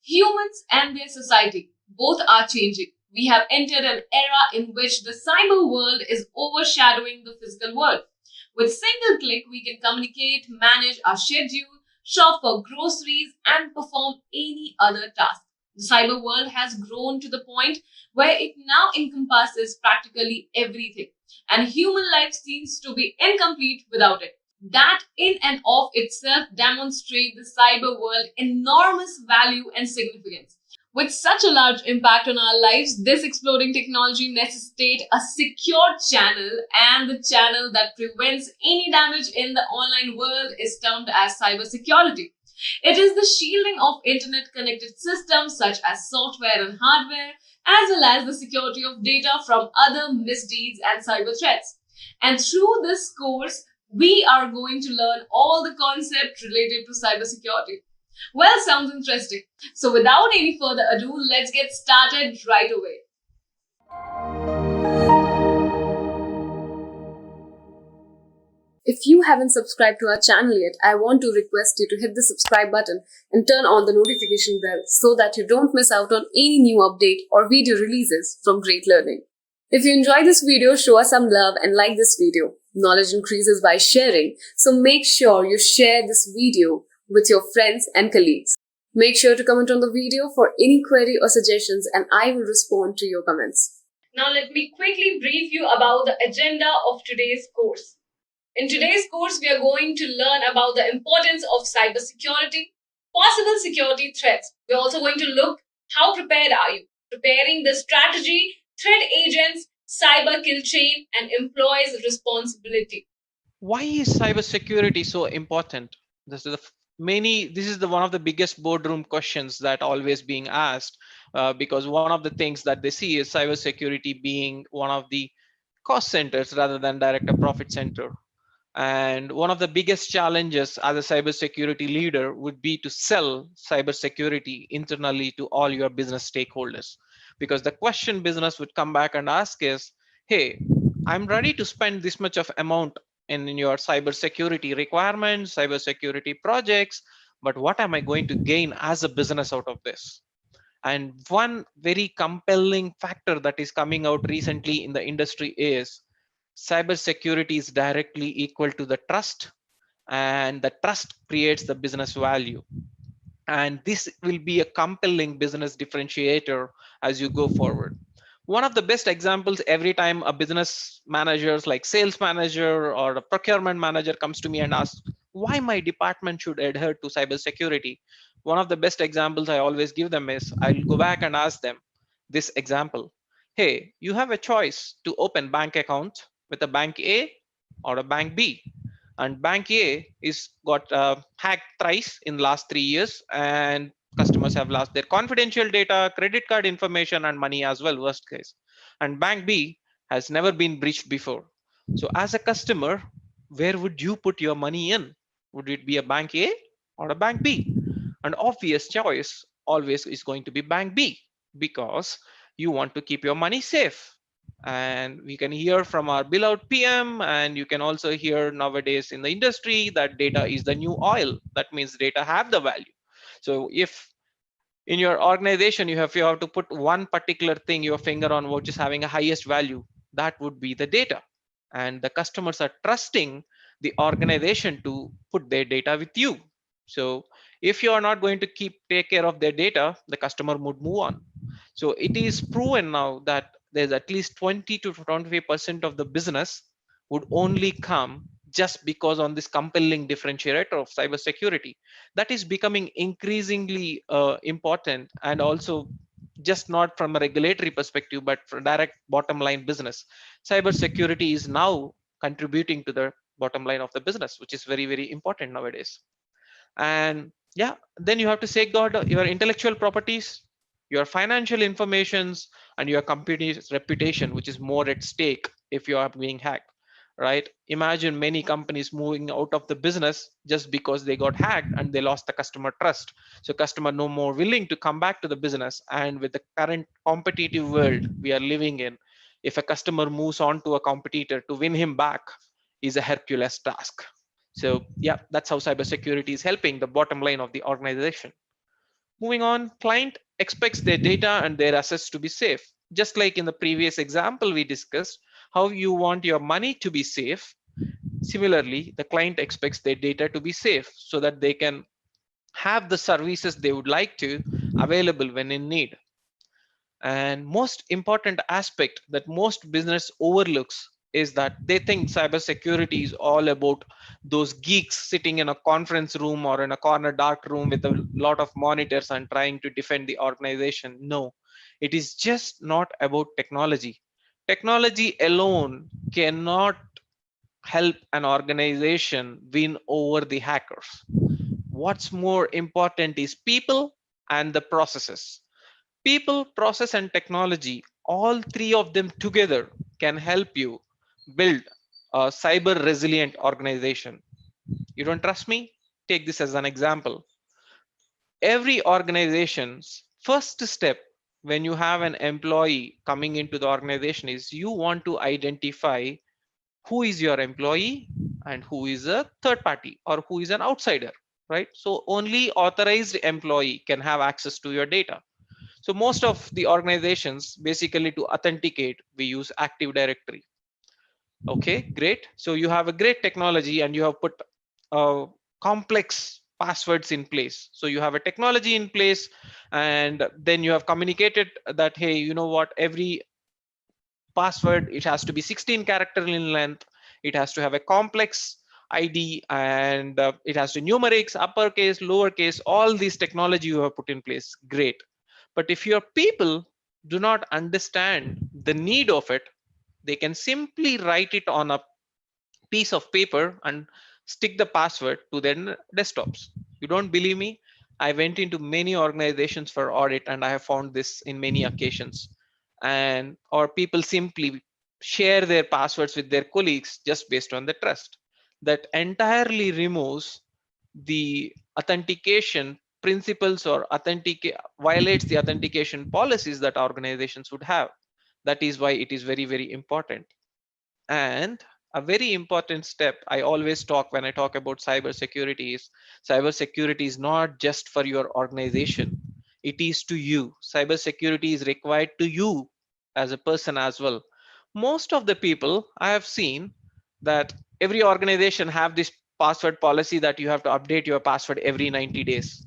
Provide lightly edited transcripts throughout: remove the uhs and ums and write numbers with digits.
Humans and their society both are changing. We have entered an era in which the cyber world is overshadowing the physical world. With single click, we can communicate, manage our schedule, shop for groceries, and perform any other task. The cyber world has grown to the point where it now encompasses practically everything, and human life seems to be incomplete without it. That in and of itself demonstrates the cyber world enormous value and significance. With such a large impact on our lives, this exploding technology necessitates a secure channel, and the channel that prevents any damage in the online world is termed as cybersecurity. It is the shielding of internet connected systems such as software and hardware, as well as the security of data from other misdeeds and cyber threats. And through this course, we are going to learn all the concepts related to cybersecurity. Well, sounds interesting. So, without any further ado, let's get started right away. If you haven't subscribed to our channel yet, I want to request you to hit the subscribe button and turn on the notification bell so that you don't miss out on any new update or video releases from Great Learning. If you enjoy this video, show us some love and like this video. Knowledge increases by sharing, so make sure you share this video with your friends and colleagues. Make sure to comment on the video for any query or suggestions, and I will respond to your comments. Now let me quickly brief you about the agenda of today's course. In today's course, we are going to learn about the importance of cybersecurity, possible security threats. We're also going to look how prepared are you, preparing the strategy, threat agents, cyber kill chain, and employees' responsibility. Why is cybersecurity so important? This is the one of the biggest boardroom questions that always being asked, because one of the things that they see is cybersecurity being one of the cost centers rather than direct a profit center. And one of the biggest challenges as a cybersecurity leader would be to sell cybersecurity internally to all your business stakeholders. Because the question business would come back and ask is, hey, I'm ready to spend this much of amount in your cybersecurity requirements, cybersecurity projects, but what am I going to gain as a business out of this? And one very compelling factor that is coming out recently in the industry is cybersecurity is directly equal to the trust, and the trust creates the business value. And this will be a compelling business differentiator as you go forward. One of the best examples, every time a business manager like sales manager or a procurement manager comes to me and asks why my department should adhere to cybersecurity, one of the best examples I always give them is I'll go back and ask them this example. Hey, you have a choice to open bank account with a bank A or a bank B. And bank A is got hacked thrice in the last 3 years, and customers have lost their confidential data, credit card information, and money as well, worst case. And bank B has never been breached before. So as a customer, where would you put your money in? Would it be a bank A or a bank B? An obvious choice always is going to be bank B, because you want to keep your money safe. And we can hear from our beloved PM, and you can also hear nowadays in the industry that data is the new oil. That means data have the value. So if in your organization you have to put one particular thing, your finger on which is having a highest value, that would be the data. And the customers are trusting the organization to put their data with you. So if you are not going to take care of their data, the customer would move on. So it is proven now that there's at least 20 to 25% of the business would only come just because on this compelling differentiator of cybersecurity. That is becoming increasingly important, and also just not from a regulatory perspective, but for direct bottom line business. Cybersecurity is now contributing to the bottom line of the business, which is very, very important nowadays. And yeah, then you have to safeguard your intellectual properties, your financial informations, and your company's reputation, which is more at stake if you are being hacked, right? Imagine many companies moving out of the business just because they got hacked and they lost the customer trust. So customer no more willing to come back to the business. And with the current competitive world we are living in, if a customer moves on to a competitor, to win him back is a Hercules task. So yeah, that's how cybersecurity is helping the bottom line of the organization. Moving on, client expects their data and their assets to be safe. Just like in the previous example we discussed, how you want your money to be safe. Similarly, the client expects their data to be safe so that they can have the services they would like to available when in need. And most important aspect that most business overlooks is that they think cybersecurity is all about those geeks sitting in a conference room or in a corner dark room with a lot of monitors and trying to defend the organization. No, it is just not about technology. Technology alone cannot help an organization win over the hackers. What's more important is people and the processes. People, process, and technology, all three of them together can help you build a cyber resilient organization. You don't trust me? Take this as an example. Every organization's first step when you have an employee coming into the organization is you want to identify who is your employee and who is a third party or who is an outsider, right? So only authorized employee can have access to your data. So most of the organizations basically to authenticate, we use Active Directory. Okay, great. So you have a great technology and you have put complex passwords in place. So you have a technology in place and then you have communicated that, hey, you know what, every password, it has to be 16 character in length. It has to have a complex ID and it has to numerics, uppercase, lowercase, all these technology you have put in place. Great. But if your people do not understand the need of it, they can simply write it on a piece of paper and stick the password to their desktops. You don't believe me? I went into many organizations for audit and I have found this in many occasions. And or people simply share their passwords with their colleagues just based on the trust. That entirely removes the authentication principles or violates the authentication policies that organizations would have. That is why it is very, very important. And a very important step I always talk when I talk about cybersecurity is cybersecurity is not just for your organization. It is to you. Cybersecurity is required to you as a person as well. Most of the people I have seen that every organization have this password policy that you have to update your password every 90 days.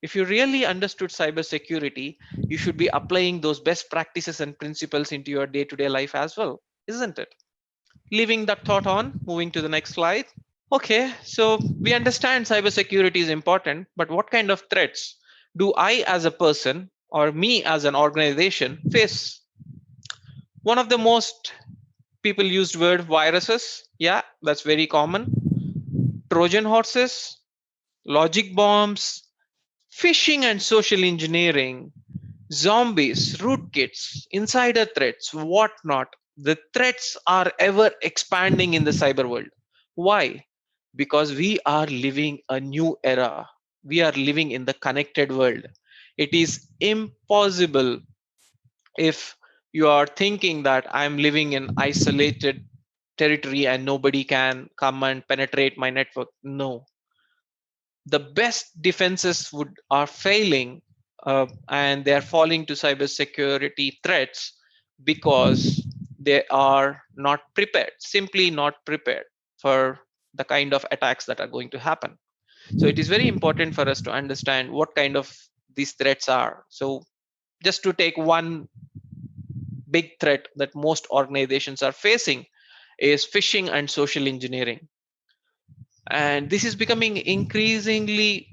If you really understood cybersecurity, you should be applying those best practices and principles into your day-to-day life as well, isn't it? Leaving that thought on, moving to the next slide. Okay, so we understand cybersecurity is important, but what kind of threats do I as a person or me as an organization face? One of the most people used word viruses. Yeah, that's very common. Trojan horses, logic bombs, phishing and social engineering, zombies, rootkits, insider threats, whatnot. The threats are ever expanding in the cyber world. Why? Because we are living a new era. We are living in the connected world. It is impossible if you are thinking that I'm living in isolated territory and nobody can come and penetrate my network. No, the best defenses would are failing and they are falling to cybersecurity threats because they are not prepared, simply not prepared for the kind of attacks that are going to happen. So it is very important for us to understand what kind of these threats are. So just to take one big threat that most organizations are facing is phishing and social engineering. And this is becoming increasingly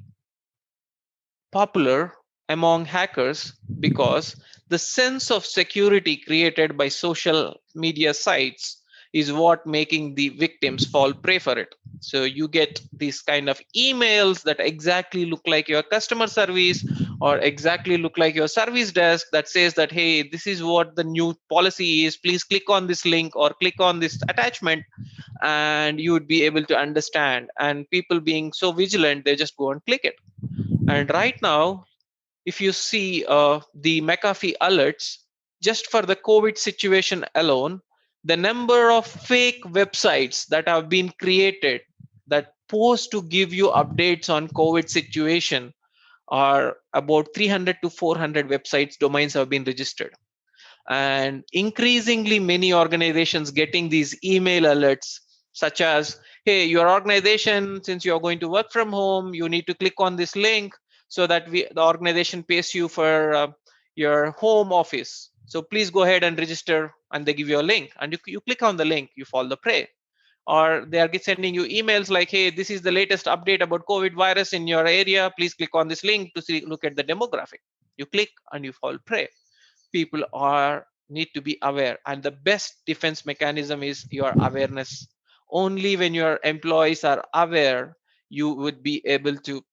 popular among hackers because the sense of security created by social media sites is what making the victims fall prey for it. So you get these kind of emails that exactly look like your customer service or exactly look like your service desk that says that, hey, this is what the new policy is, please click on this link or click on this attachment, and you would be able to understand. And people being so vigilant, they just go and click it. And right now, if you see the McAfee alerts, just for the COVID situation alone, the number of fake websites that have been created that post to give you updates on COVID situation are about 300 to 400 websites domains have been registered, and increasingly many organizations getting these email alerts such as, hey, your organization, since you're going to work from home, you need to click on this link so that the organization pays you for your home office, so please go ahead and register, and they give you a link, and you click on the link, you fall the prey. Or they are sending you emails like, hey, this is the latest update about COVID virus in your area, please click on this link to see, look at the demographic. You click and you fall prey. People are need to be aware, and the best defense mechanism is your awareness. Only when your employees are aware, you would be able to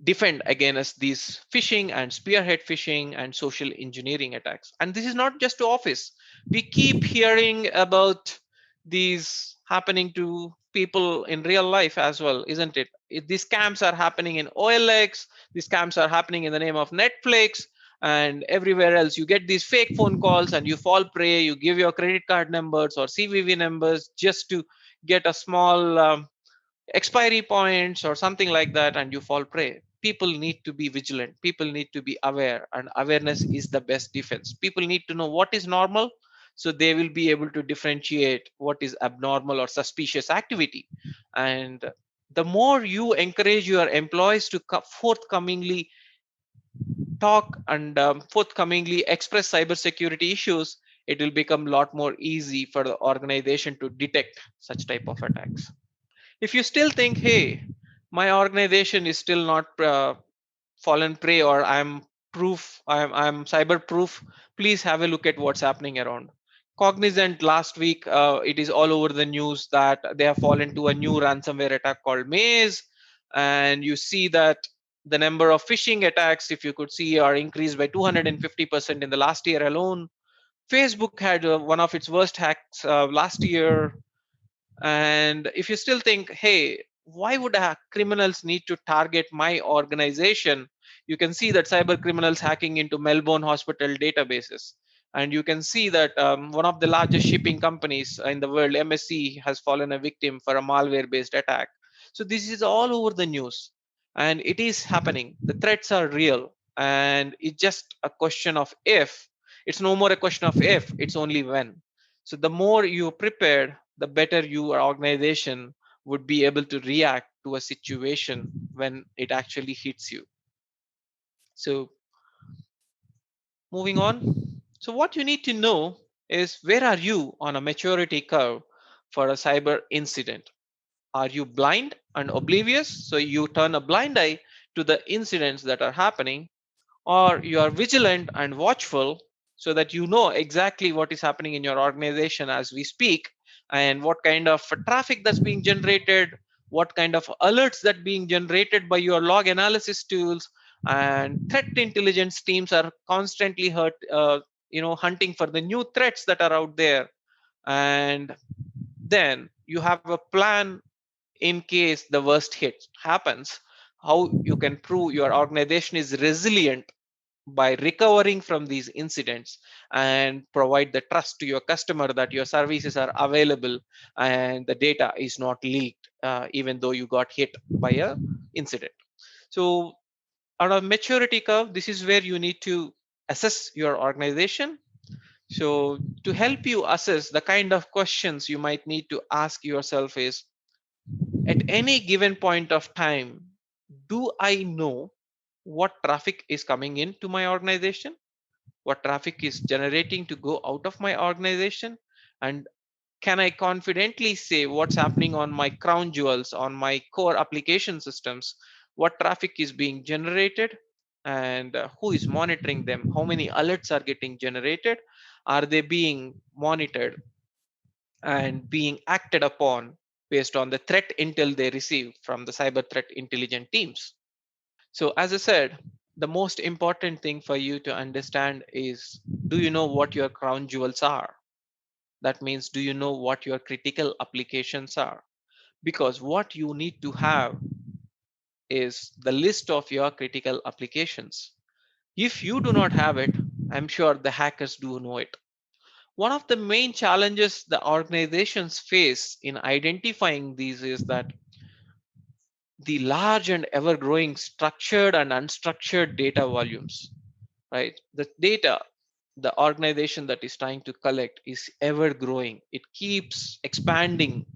defend against these phishing and spearhead phishing and social engineering attacks. And this is not just to office. We keep hearing about these happening to people in real life as well, isn't it? These scams are happening in OLX, these scams are happening in the name of Netflix, and everywhere else. You get these fake phone calls and you fall prey. You give your credit card numbers or CVV numbers just to get a small expiry points or something like that, and you fall prey. People need to be vigilant, people need to be aware, and awareness is the best defense. People need to know what is normal, so they will be able to differentiate what is abnormal or suspicious activity. And the more you encourage your employees to forthcomingly talk and forthcomingly express cybersecurity issues, it will become a lot more easy for the organization to detect such type of attacks. If you still think, hey, my organization is still not fallen prey, or I'm cyber proof, please have a look at what's happening around. Cognizant last week, it is all over the news that they have fallen to a new ransomware attack called Maze, and you see that the number of phishing attacks, if you could see, are increased by 250% in the last year alone. Facebook had one of its worst hacks last year. And if you still think, hey, why would criminals need to target my organization? You can see that cyber criminals hacking into Melbourne hospital databases. And you can see that one of the largest shipping companies in the world, MSC, has fallen a victim for a malware based attack. So this is all over the news, and it is happening. The threats are real, and it's just a question of if. It's no more a question of if, it's only when. So the more you prepared, the better your organization would be able to react to a situation when it actually hits you. So moving on. So what you need to know is, where are you on a maturity curve for a cyber incident? Are you blind and oblivious? So you turn a blind eye to the incidents that are happening, or you are vigilant and watchful so that you know exactly what is happening in your organization as we speak, and what kind of traffic that's being generated, what kind of alerts that being generated by your log analysis tools. And threat intelligence teams are constantly hunting for the new threats that are out there. And then you have a plan in case the worst hit happens, how you can prove your organization is resilient by recovering from these incidents, and provide the trust to your customer that your services are available and the data is not leaked, even though you got hit by a incident. So on a maturity curve, this is where you need to assess your organization. So to help you assess, the kind of questions you might need to ask yourself is, at any given point of time, do I know what traffic is coming into my organization, what traffic is generating to go out of my organization? And can I confidently say what's happening on my crown jewels, on my core application systems, what traffic is being generated, and who is monitoring them? How many alerts are getting generated? Are they being monitored and being acted upon based on the threat intel they receive from the cyber threat intelligent teams? So, as I said, the most important thing for you to understand is, do you know what your crown jewels are? That means, do you know what your critical applications are? Because what you need to have is the list of your critical applications. If you do not have it, I'm sure the hackers do know it. One of the main challenges the organizations face in identifying these is that the large and ever growing structured and unstructured data volumes, right? The data the organization that is trying to collect is ever growing. It keeps expanding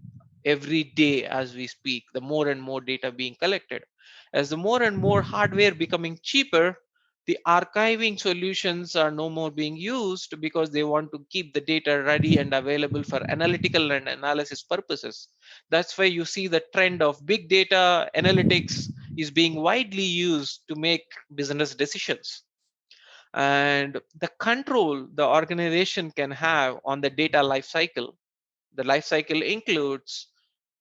every day as we speak. The more and more data being collected, as the more and more hardware becoming cheaper, the archiving solutions are no more being used because they want to keep the data ready and available for analytical and analysis purposes. That's why you see the trend of big data analytics is being widely used to make business decisions. And the control the organization can have on the data lifecycle. The lifecycle includes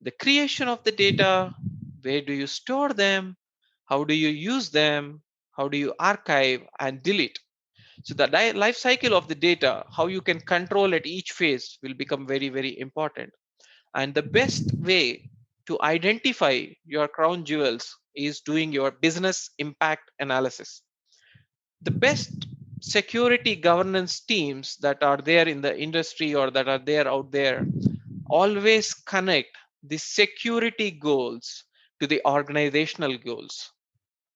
the creation of the data, where do you store them, how do you use them, how do you archive and delete. So the life cycle of the data, how you can control at each phase, will become very, very important. And the best way to identify your crown jewels is doing your business impact analysis. The best security governance teams that are there in the industry or that are there out there always connect the security goals to the organizational goals.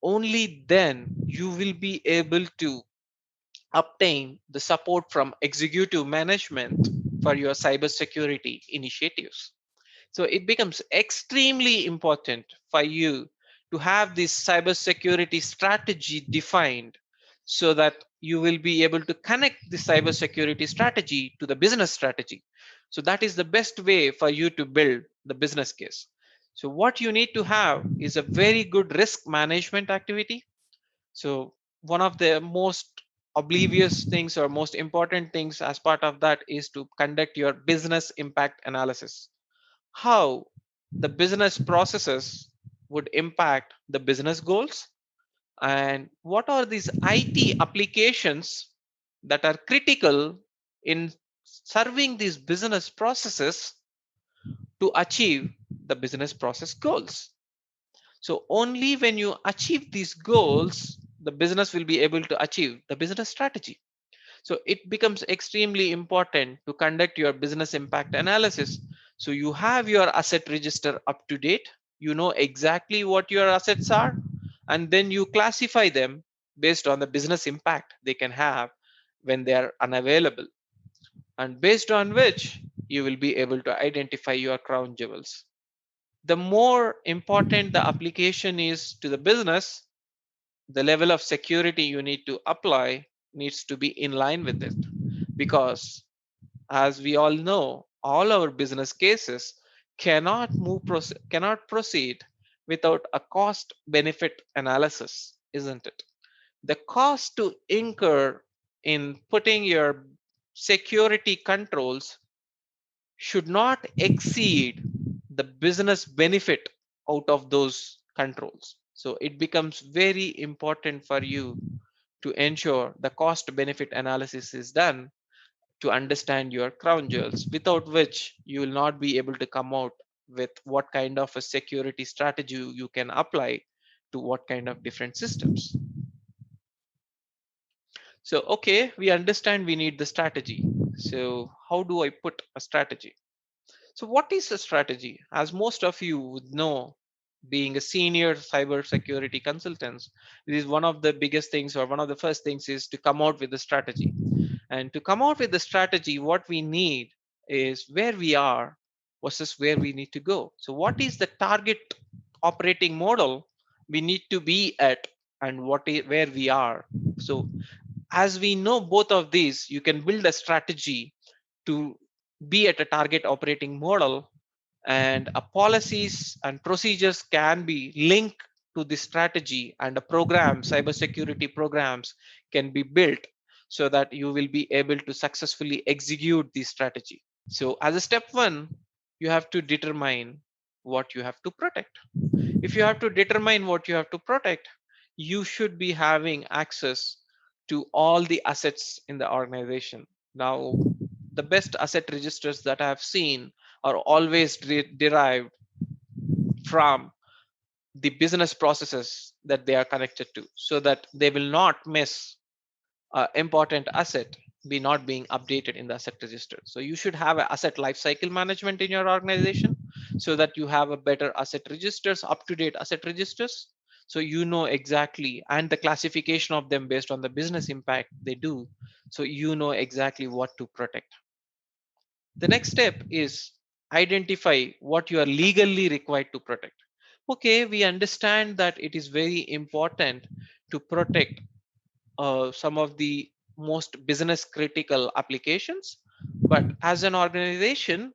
Only then you will be able to obtain the support from executive management for your cybersecurity initiatives. So it becomes extremely important for you to have this cybersecurity strategy defined so that you will be able to connect the cybersecurity strategy to the business strategy. So that is the best way for you to build the business case. So what you need to have is a very good risk management activity. So one of the most oblivious things or most important things as part of that is to conduct your business impact analysis. How the business processes would impact the business goals, and what are these IT applications that are critical in serving these business processes to achieve the business process goals. So only when you achieve these goals, the business will be able to achieve the business strategy. So it becomes extremely important to conduct your business impact analysis. So you have your asset register up to date, you know exactly what your assets are, and then you classify them based on the business impact they can have when they are unavailable, and based on which you will be able to identify your crown jewels. The more important the application is to the business, the level of security you need to apply needs to be in line with it, because as we all know, all our business cases cannot proceed without a cost benefit analysis, isn't it? The cost to incur in putting your security controls should not exceed the business benefit out of those controls. So it becomes very important for you to ensure the cost benefit analysis is done to understand your crown jewels, without which you will not be able to come out with what kind of a security strategy you can apply to what kind of different systems. So, okay, we understand we need the strategy. So, how do I put a strategy? So, what is a strategy? As most of you would know, being a senior cybersecurity consultants, this is one of the biggest things, or one of the first things, is to come out with a strategy. And to come out with the strategy, what we need is where we are versus where we need to go. So, what is the target operating model we need to be at, and where we are? So, as we know both of these, you can build a strategy to be at a target operating model, and a policies and procedures can be linked to the strategy, and a program, cybersecurity programs, can be built so that you will be able to successfully execute the strategy. So as a step one, you have to determine what you have to protect. If you have to determine what you have to protect, you should be having access to all the assets in the organization. Now, the best asset registers that I have seen are always derived from the business processes that they are connected to, so that they will not miss important asset be not being updated in the asset register. So you should have an asset lifecycle management in your organization. so that you have a better asset registers, up to date asset registers, so you know exactly, and the classification of them based on the business impact they do, so you know exactly what to protect. The next step is identify what you are legally required to protect. Okay, we understand that it is very important to protect some of the most business critical applications, but as an organization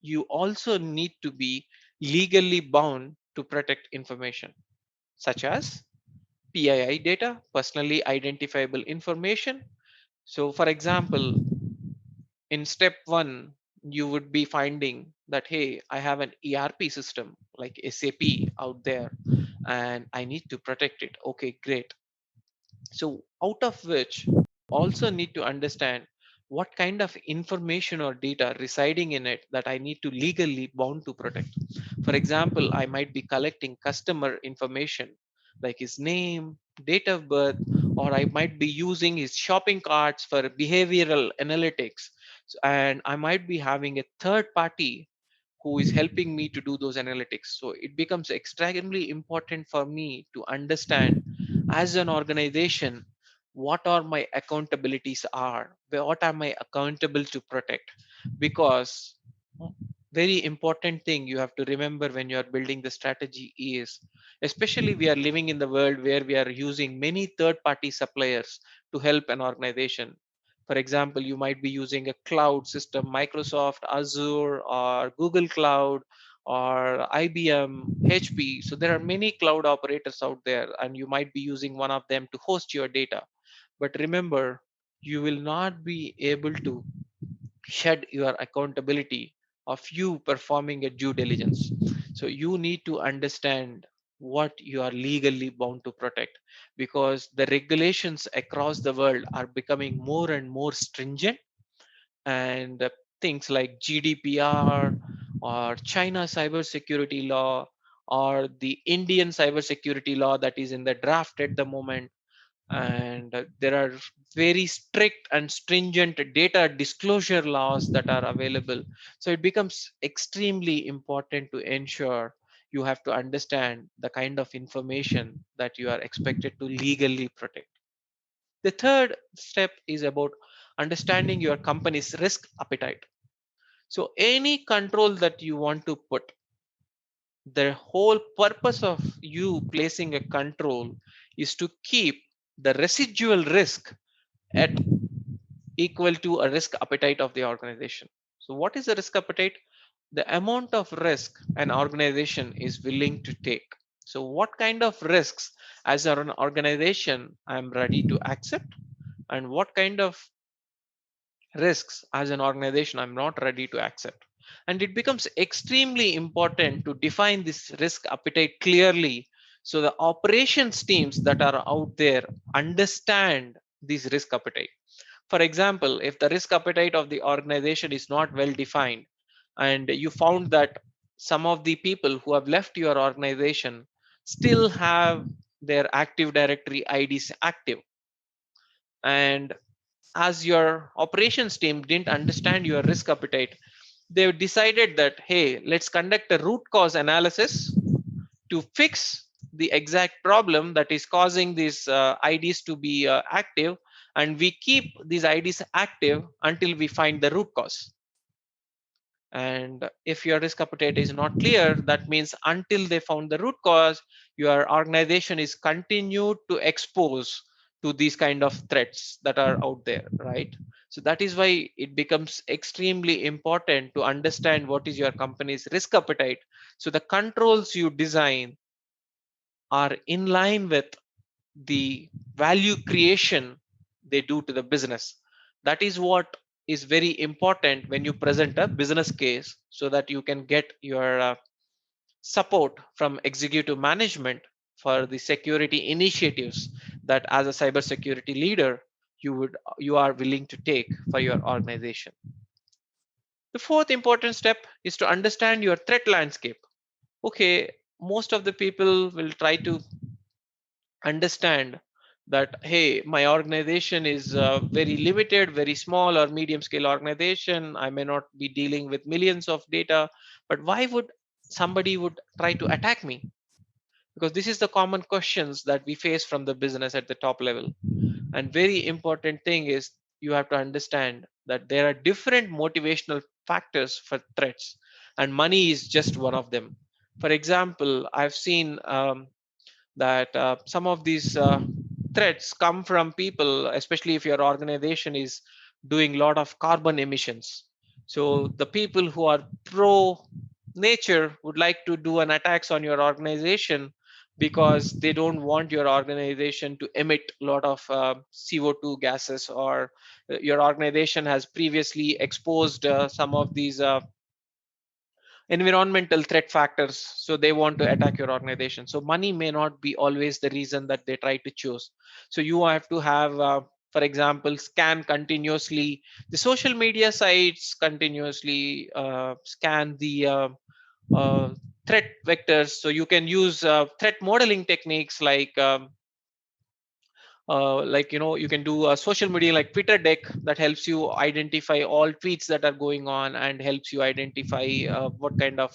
you also need to be legally bound to protect information such as PII data, personally identifiable information. So for example, in step 1 you would be finding that, hey, I have an ERP system like SAP out there and I need to protect it. Okay, great. So out of which also need to understand what kind of information or data residing in it that I need to legally bound to protect. For example, I might be collecting customer information like his name, date of birth, or I might be using his shopping carts for behavioral analytics. And I might be having a third party who is helping me to do those analytics. So it becomes extremely important for me to understand as an organization what are my accountabilities are, what am I accountable to protect, because very important thing you have to remember when you are building the strategy is, especially we are living in the world where we are using many third party suppliers to help an organization. For example, you might be using a cloud system, Microsoft Azure or Google Cloud or IBM, HP. So there are many cloud operators out there, and you might be using one of them to host your data. But remember, you will not be able to shed your accountability of you performing a due diligence. So you need to understand what you are legally bound to protect, because the regulations across the world are becoming more and more stringent, and things like GDPR or China cybersecurity law or the Indian cybersecurity law that is in the draft at the moment, and there are very strict and stringent data disclosure laws that are available. So it becomes extremely important to ensure you have to understand the kind of information that you are expected to legally protect. The third step is about understanding your company's risk appetite. So any control that you want to put, the whole purpose of you placing a control is to keep the residual risk at equal to a risk appetite of the organization. So what is the risk appetite? The amount of risk an organization is willing to take. So what kind of risks as an organization I'm ready to accept, and what kind of risks as an organization I'm not ready to accept. And it becomes extremely important to define this risk appetite clearly, so the operations teams that are out there understand this risk appetite. For example, if the risk appetite of the organization is not well defined, and you found that some of the people who have left your organization still have their active directory IDs active, and as your operations team didn't understand your risk appetite, they decided that, hey, let's conduct a root cause analysis to fix the exact problem that is causing these IDs to be active, and we keep these IDs active until we find the root cause. And if your risk appetite is not clear, that means until they found the root cause, your organization is continued to expose to these kind of threats that are out there, right? So that is why it becomes extremely important to understand what is your company's risk appetite, so the controls you design are in line with the value creation they do to the business. That is what is very important when you present a business case, so that you can get your support from executive management for the security initiatives that as a cybersecurity leader you are willing to take for your organization. The fourth important step is to understand your threat landscape. Okay, most of the people will try to understand that, hey, my organization is very limited, very small or medium scale organization, I may not be dealing with millions of data, but why would somebody would try to attack me? Because this is the common questions that we face from the business at the top level. And very important thing is, you have to understand that there are different motivational factors for threats, and money is just one of them. For example, I've seen that some of these threats come from people, especially if your organization is doing a lot of carbon emissions. So the people who are pro nature would like to do an attacks on your organization because they don't want your organization to emit a lot of CO2 gases, or your organization has previously exposed some of these environmental threat factors, so they want to attack your organization. So money may not be always the reason that they try to choose. So you have to have for example, scan continuously the social media sites, continuously scan the threat vectors. So you can use threat modeling techniques like, you can do a social media like Twitter deck that helps you identify all tweets that are going on and helps you identify what kind of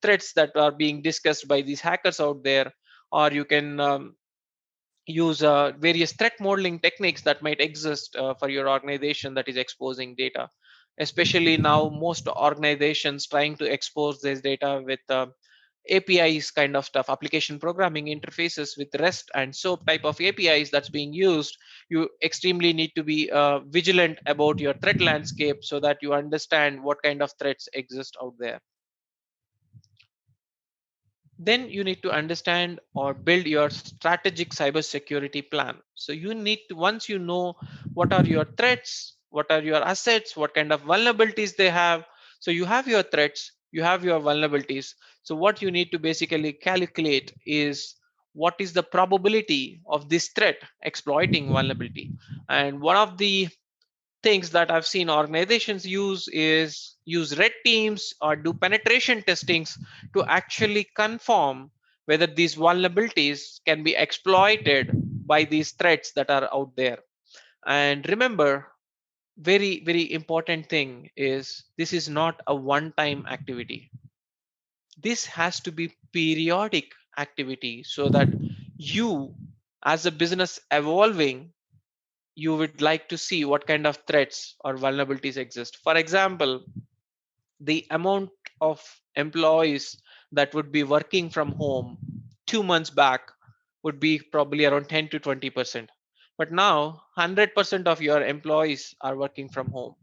threats that are being discussed by these hackers out there. Or you can use various threat modeling techniques that might exist for your organization that is exposing data. Especially now, most organizations trying to expose this data with APIs kind of stuff, application programming interfaces with REST and SOAP type of APIs that's being used. You extremely need to be vigilant about your threat landscape so that you understand what kind of threats exist out there. Then you need to understand or build your strategic cybersecurity plan. So you need to, once you know what are your threats, what are your assets, what kind of vulnerabilities they have. So you have your threats, you have your vulnerabilities. So what you need to basically calculate is, what is the probability of this threat exploiting vulnerability? And one of the things that I've seen organizations use is use red teams or do penetration testings to actually confirm whether these vulnerabilities can be exploited by these threats that are out there. And remember, very, very important thing is, this is not a one time activity. This has to be periodic activity so that you, as a business evolving, you would like to see what kind of threats or vulnerabilities exist. For example, the amount of employees that would be working from home 2 months back would be probably around 10 to 20%. But now 100% of your employees are working from home.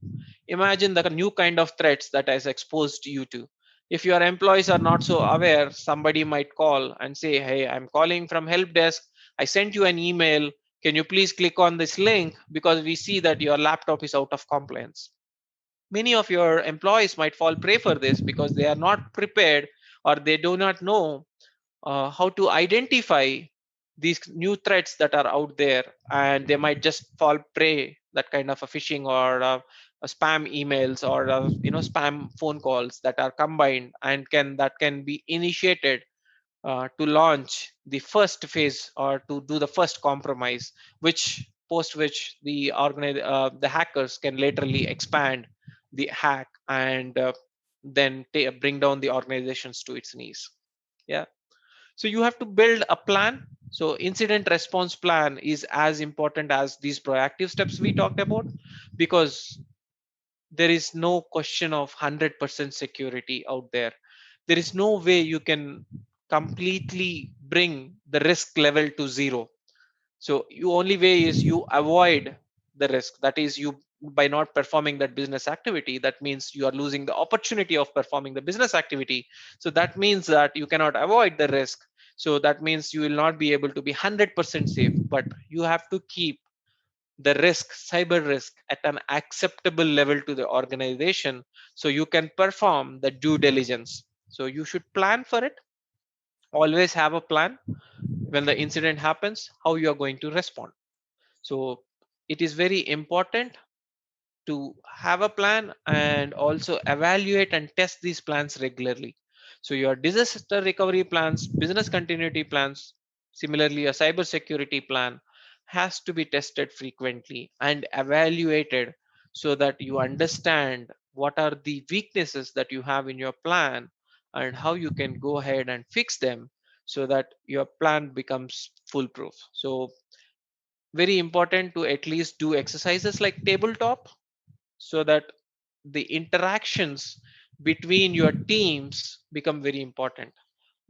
Imagine the new kind of threats that has exposed you to. If your employees are not so aware, somebody might call and say, hey, I'm calling from help desk. I sent you an email. Can you please click on this link because we see that your laptop is out of compliance? Many of your employees might fall prey for this because they are not prepared, or they do not know how to identify these new threats that are out there, and they might just fall prey that kind of a phishing or spam emails or spam phone calls that are combined and can be initiated to launch the first phase or to do the first compromise, which post which the hackers can laterally expand the hack and then bring down the organizations to its knees. Yeah. So you have to build a plan. So incident response plan is as important as these proactive steps we talked about, because there is no question of 100% security out there. There is no way you can completely bring the risk level to zero. So you only way is you avoid the risk. That is, you, by not performing that business activity, that means you are losing the opportunity of performing the business activity. So that means that you cannot avoid the risk. So that means you will not be able to be 100% safe, but you have to keep the risk, cyber risk, at an acceptable level to the organization so you can perform the due diligence. So you should plan for it. Always have a plan when the incident happens, how you are going to respond. So it is very important to have a plan and also evaluate and test these plans regularly. So your disaster recovery plans, business continuity plans, similarly a cyber security plan, has to be tested frequently and evaluated, so that you understand what are the weaknesses that you have in your plan and how you can go ahead and fix them, so that your plan becomes foolproof. So very important to at least do exercises like tabletop, so that the interactions between your teams become very important.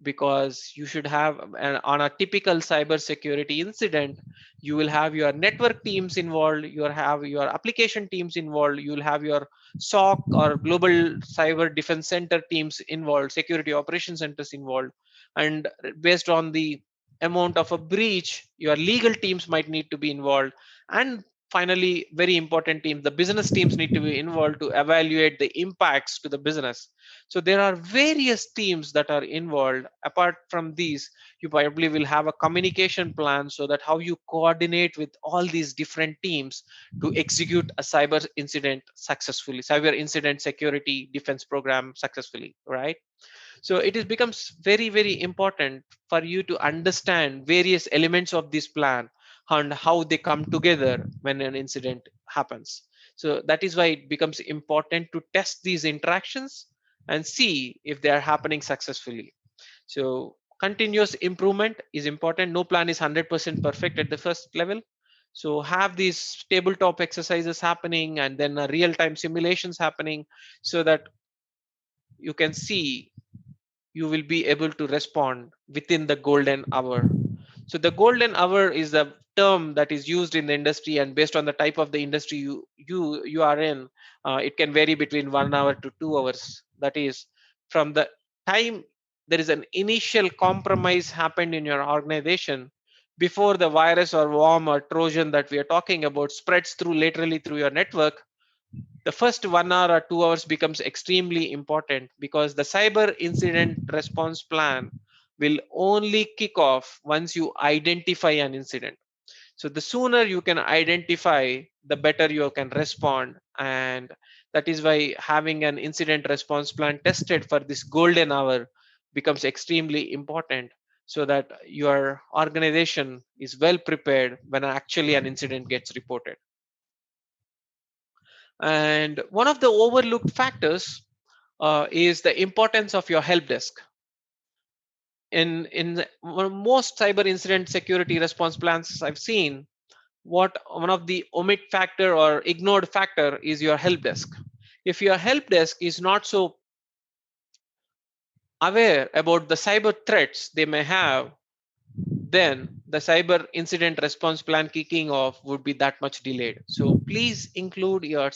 Because you should have on a typical cyber security incident, you will have your network teams involved, you will have your application teams involved, you will have your SOC or global cyber defense center teams involved, security operations centers involved. And based on the amount of a breach, your legal teams might need to be involved. And finally, very important teams, the business teams need to be involved to evaluate the impacts to the business. So there are various teams that are involved. Apart from these, you probably will have a communication plan, so that how you coordinate with all these different teams to execute a cyber incident successfully, cyber incident security defense program successfully, right? So it is becomes very, very important for you to understand various elements of this plan and how they come together when an incident happens. So that is why it becomes important to test these interactions and see if they are happening successfully. So continuous improvement is important. No plan is 100% perfect at the first level. So have these tabletop exercises happening, and then real-time simulations happening, so that you can see you will be able to respond within the golden hour. So the golden hour is a term that is used in the industry, and based on the type of the industry you are in, it can vary between 1 hour to 2 hours. That is, from the time there is an initial compromise happened in your organization, before the virus or worm or trojan that we are talking about spreads through laterally through your network. The first 1 hour or 2 hours becomes extremely important, because the cyber incident response plan will only kick off once you identify an incident. So the sooner you can identify, the better you can respond. And that is why having an incident response plan tested for this golden hour becomes extremely important, so that your organization is well prepared when actually an incident gets reported. And one of the overlooked factors is the importance of your help desk. Most cyber incident security response plans I've seen, what one of the omit factor or ignored factor is your help desk. If your help desk is not so aware about the cyber threats they may have, then the cyber incident response plan kicking off would be that much delayed. So please include your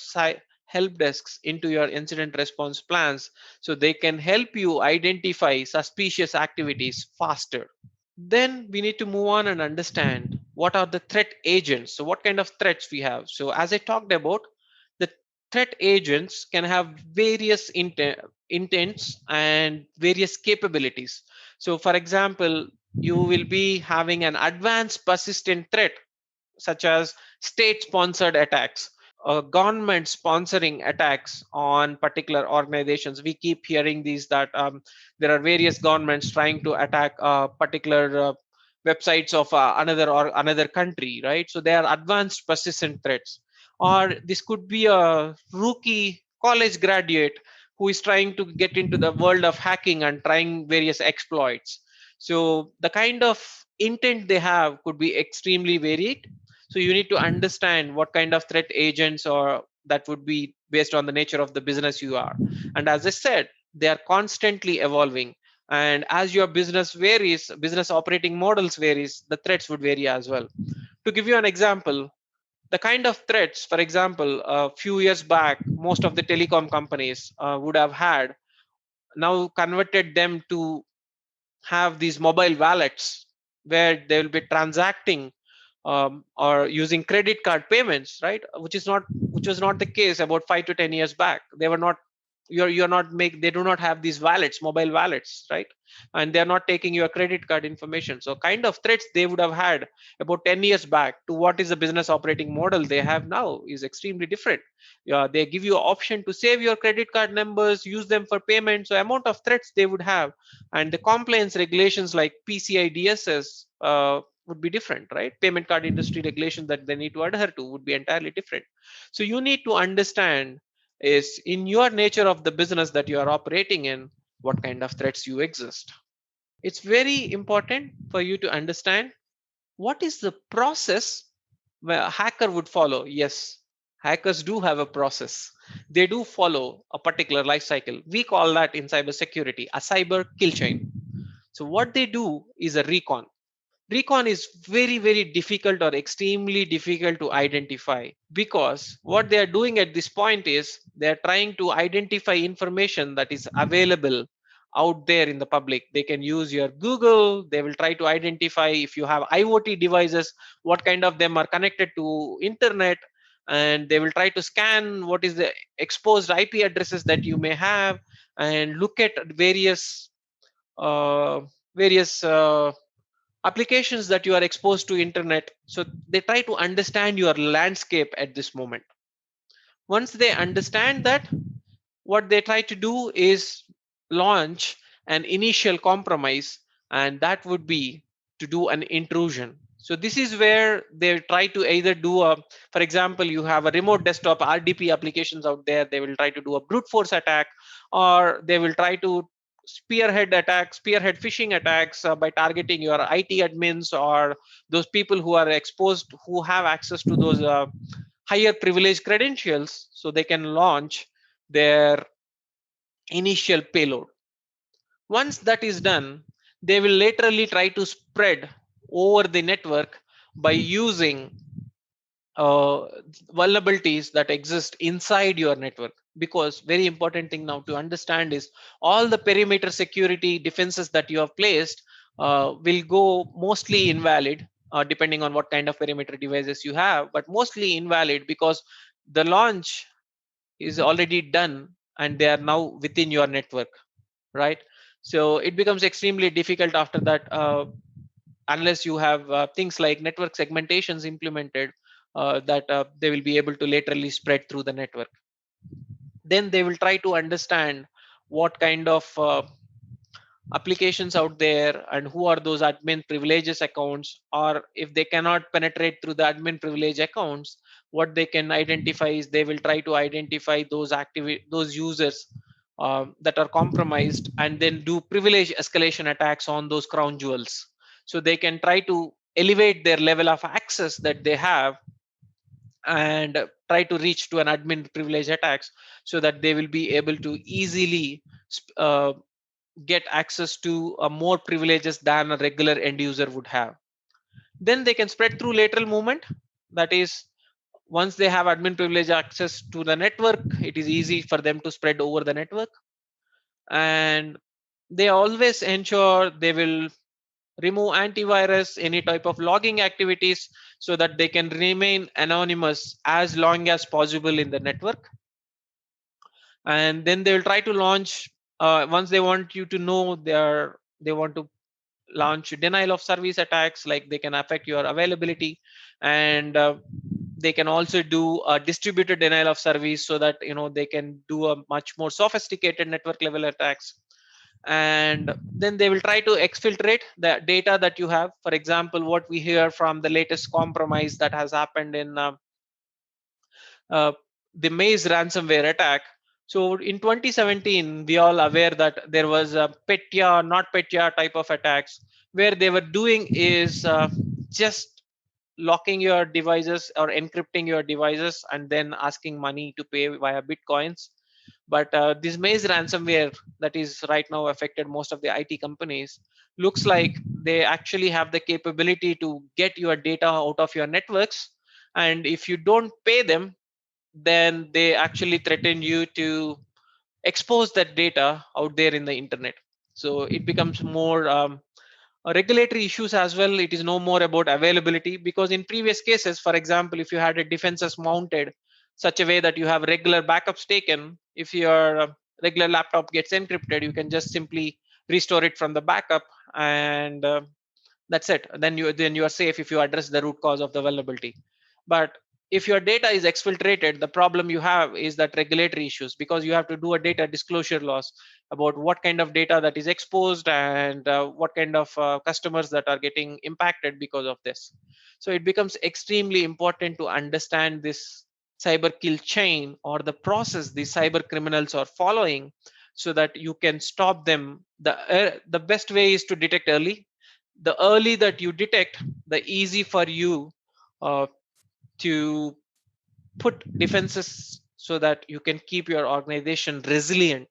help desks into your incident response plans, so they can help you identify suspicious activities faster. Then we need to move on and understand what are the threat agents. So what kind of threats we have. So as I talked about, the threat agents can have various intents and various capabilities. So for example, you will be having an advanced persistent threat, such as state sponsored attacks, government sponsoring attacks on particular organizations. We keep hearing these, that there are various governments trying to attack particular websites of another country, right? So they are advanced persistent threats. Or this could be a rookie college graduate who is trying to get into the world of hacking and trying various exploits. So the kind of intent they have could be extremely varied. So you need to understand what kind of threat agents, or that would be based on the nature of the business you are. And as I said, they are constantly evolving. And as your business varies, business operating models varies, the threats would vary as well. To give you an example, the kind of threats, for example, a few years back, most of the telecom companies would have had, now converted them to have these mobile wallets, where they will be transacting or using credit card payments, right? Which was not the case about 5 to 10 years back. They were not, you're not make they do not have these wallets, mobile wallets, right? And they're not taking your credit card information. So kind of threats they would have had about 10 years back to what is the business operating model they have now is extremely different. Yeah, they give you option to save your credit card numbers, use them for payment. So amount of threats they would have, and the compliance regulations like PCI DSS would be different, right? Payment card industry regulations that they need to adhere to would be entirely different. So you need to understand is in your nature of the business that you are operating in, what kind of threats you exist. It's very important for you to understand what is the process where a hacker would follow. Yes, hackers do have a process. They do follow a particular life cycle. We call that in cybersecurity a cyber kill chain. So what they do is a recon. Recon is very, very difficult or extremely difficult to identify, because what they are doing at this point is they are trying to identify information that is available out there in the public. They can use your Google. They will try to identify if you have IoT devices, what kind of them are connected to internet, and they will try to scan what is the exposed IP addresses that you may have, and look at uh, various applications that you are exposed to internet. So they try to understand your landscape at this moment. Once they understand that, what they try to do is launch an initial compromise, and that would be to do an intrusion. So this is where they try to either do a, for example, you have a remote desktop RDP applications out there, they will try to do a brute force attack, or they will try to spearhead phishing attacks by targeting your IT admins or those people who are exposed, who have access to those higher privilege credentials, so they can launch their initial payload. Once that is done, they will laterally try to spread over the network by using uh, vulnerabilities that exist inside your network. Because very important thing now to understand is all the perimeter security defenses that you have placed will go mostly invalid, depending on what kind of perimeter devices you have, but mostly invalid because the launch is already done and they are now within your network, right? So it becomes extremely difficult after that, unless you have things like network segmentations implemented, that they will be able to laterally spread through the network. Then they will try to understand what kind of applications out there and who are those admin privileges accounts, or if they cannot penetrate through the admin privilege accounts, what they can identify is they will try to identify those users that are compromised, and then do privilege escalation attacks on those crown jewels. So they can try to elevate their level of access that they have, and try to reach to an admin privilege attacks, so that they will be able to easily uh, get access to more privileges than a regular end user would have. Then they can spread through lateral movement. That is, once they have admin privilege access to the network, it is easy for them to spread over the network. And they always ensure they will remove antivirus, any type of logging activities, so that they can remain anonymous as long as possible in the network. And then they will try to launch, once they want you to know, they want to launch denial of service attacks, like they can affect your availability. And they can also do a distributed denial of service, so that they can do a much more sophisticated network level attacks. And then they will try to exfiltrate the data that you have. For example, what we hear from the latest compromise that has happened in uh, the Maze ransomware attack. So in 2017, we all aware that there was a Petya, not Petya type of attacks, where they were doing is just locking your devices or encrypting your devices and then asking money to pay via bitcoins. But this Maze ransomware that is right now affected most of the IT companies looks like they actually have the capability to get your data out of your networks. And if you don't pay them, then they actually threaten you to expose that data out there in the internet. So it becomes more regulatory issues as well. It is no more about availability, because in previous cases, for example, if you had a defenses mounted such a way that you have regular backups taken, if your regular laptop gets encrypted, you can just simply restore it from the backup, and that's it. Then you are safe if you address the root cause of the vulnerability. But If your data is exfiltrated, the problem you have is that regulatory issues, because you have to do a data disclosure laws about what kind of data that is exposed, and what kind of customers that are getting impacted because of this. So it becomes extremely important to understand this cyber kill chain, or the process these cyber criminals are following, so that you can stop them. The best way is to detect early. The early that you detect, the easy for you uh, to put defenses, so that you can keep your organization resilient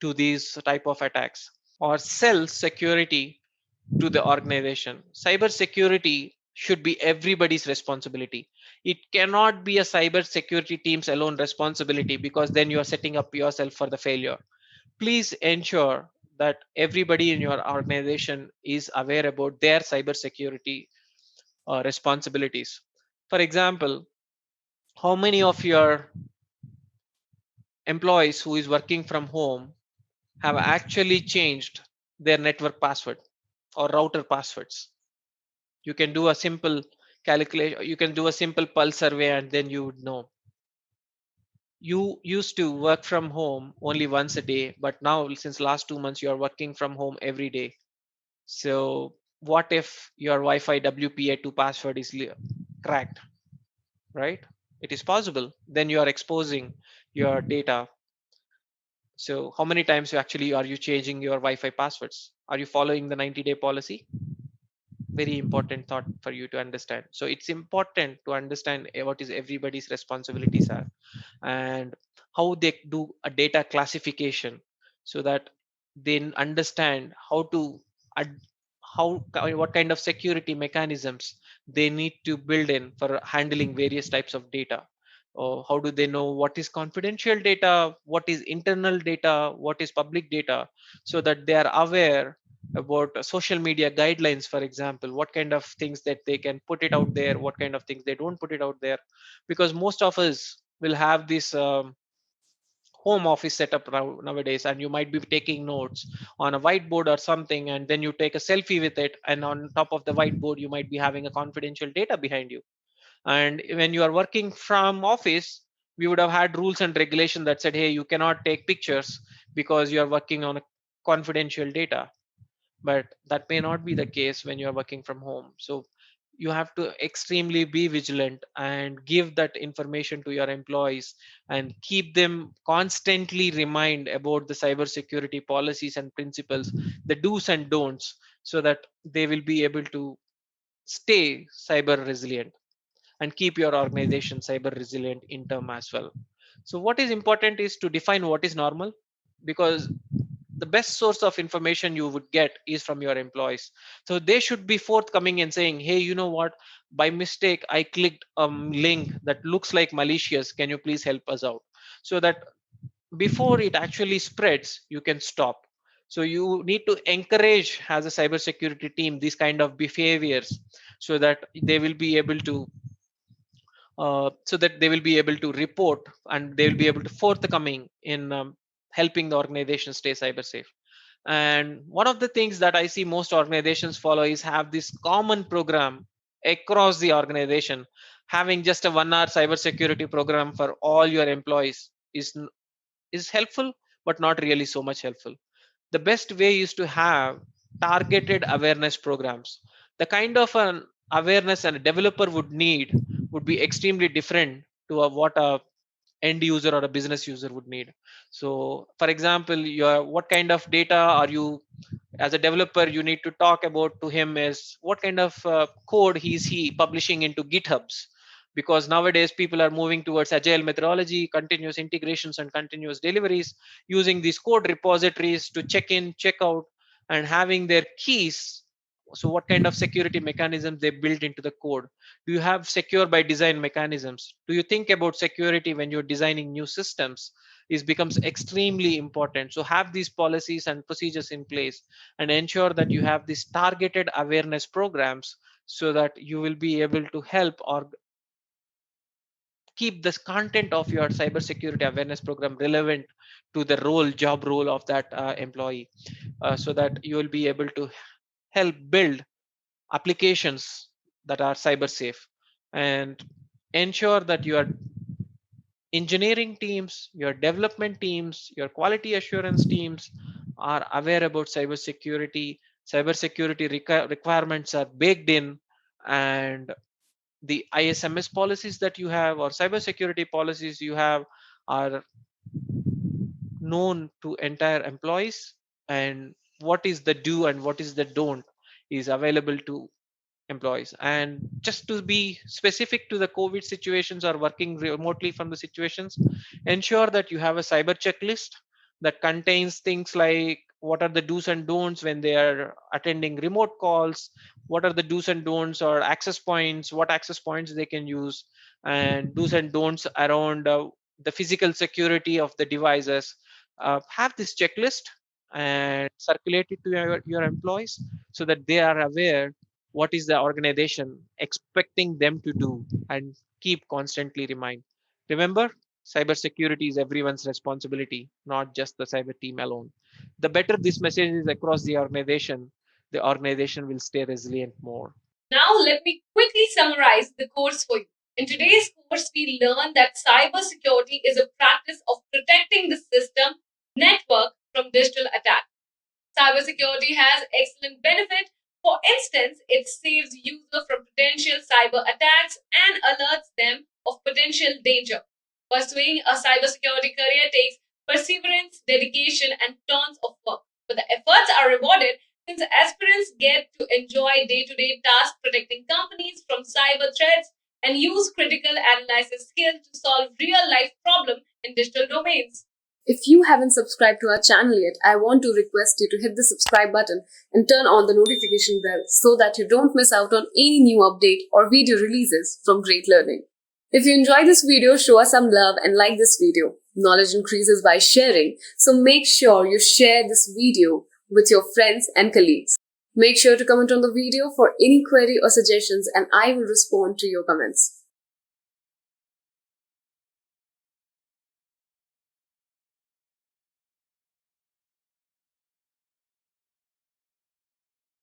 to these type of attacks, or sell security to the organization. Cyber security should be everybody's responsibility. It cannot be a cyber security team's alone responsibility, because then you are setting up yourself for the failure. Please ensure that everybody in your organization is aware about their cyber security responsibilities. For example, how many of your employees who is working from home have actually changed their network password or router passwords? You can do a simple calculation, you can do a simple pulse survey, and then you would know. You used to work from home only once a day, but now since last 2 months you are working from home every day. So what if your Wi-Fi WPA2 password is cracked, right? It is possible. Then you are exposing your data. So how many times you actually are you changing your Wi-Fi passwords? Are you following the 90-day policy? Very important thought for you to understand. So it's important to understand what is everybody's responsibilities are, and how they do a data classification, so that they understand how to ad- how what kind of security mechanisms they need to build in for handling various types of data. Or how do they know what is confidential data, what is internal data, what is public data, so that they are aware about social media guidelines, for example, what kind of things that they can put it out there, what kind of things they don't put it out there. Because most of us will have this home office setup nowadays, and you might be taking notes on a whiteboard or something, and then you take a selfie with it, and on top of the whiteboard you might be having a confidential data behind you. And when you are working from office, we would have had rules and regulation that said, hey, you cannot take pictures because you are working on a confidential data. But that may not be the case when you're working from home. So you have to extremely be vigilant and give that information to your employees, and keep them constantly remind about the cybersecurity policies and principles, the do's and don'ts, so that they will be able to stay cyber resilient and keep your organization cyber resilient in term as well. So what is important is to define what is normal, because the best source of information you would get is from your employees. So they should be forthcoming and saying, hey, you know what, by mistake I clicked a link that looks like malicious, can you please help us out? So that before it actually spreads, you can stop. So you need to encourage as a cybersecurity team these kind of behaviors, so that they will be able to report, and they will be able to forthcoming in helping the organization stay cyber safe. And one of the things that I see most organizations follow is have this common program across the organization. Having just a 1 hour cybersecurity program for all your employees is helpful, but not really so much helpful. The best way is to have targeted awareness programs. The kind of an awareness a developer would need would be extremely different to what a end user or a business user would need. So for example, your what kind of data are you, as a developer you need to talk about to him is what kind of code he publishing into GitHubs, because nowadays people are moving towards agile methodology, continuous integrations and continuous deliveries, using these code repositories to check in, check out, and having their keys. So what kind of security mechanisms they built into the code? Do you have secure by design mechanisms? Do you think about security when you're designing new systems? Is becomes extremely important. So have these policies and procedures in place, and ensure that you have these targeted awareness programs, so that you will be able to help or keep this content of your cybersecurity awareness program relevant to the job role of that employee, so that you will be able to help build applications that are cyber safe. And ensure that your engineering teams, your development teams, your quality assurance teams are aware about cybersecurity. Cybersecurity requirements are baked in, and the ISMS policies that you have or cybersecurity policies you have are known to entire employees, and what is the do and what is the don't is available to employees. And just to be specific to the COVID situations or working remotely from the situations, ensure that you have a cyber checklist that contains things like what are the do's and don'ts when they are attending remote calls, what are the do's and don'ts or access points, what access points they can use, and do's and don'ts around the physical security of the devices. Have this checklist and circulate it to your employees so that they are aware what is the organization expecting them to do, and keep constantly remind. Remember, cybersecurity is everyone's responsibility, not just the cyber team alone. The better this message is across the organization will stay resilient more. Now, let me quickly summarize the course for you. In today's course, we learn that cybersecurity is a practice of protecting the system network from digital attacks. Cybersecurity has excellent benefit. For instance, it saves users from potential cyber attacks and alerts them of potential danger. Pursuing a cybersecurity career takes perseverance, dedication, and tons of work. But the efforts are rewarded since aspirants get to enjoy day to day tasks protecting companies from cyber threats and use critical analysis skills to solve real life problems in digital domains. If you haven't subscribed to our channel yet, I want to request you to hit the subscribe button and turn on the notification bell so that you don't miss out on any new update or video releases from Great Learning. If you enjoyed this video, show us some love and like this video. Knowledge increases by sharing, so make sure you share this video with your friends and colleagues. Make sure to comment on the video for any query or suggestions, and I will respond to your comments.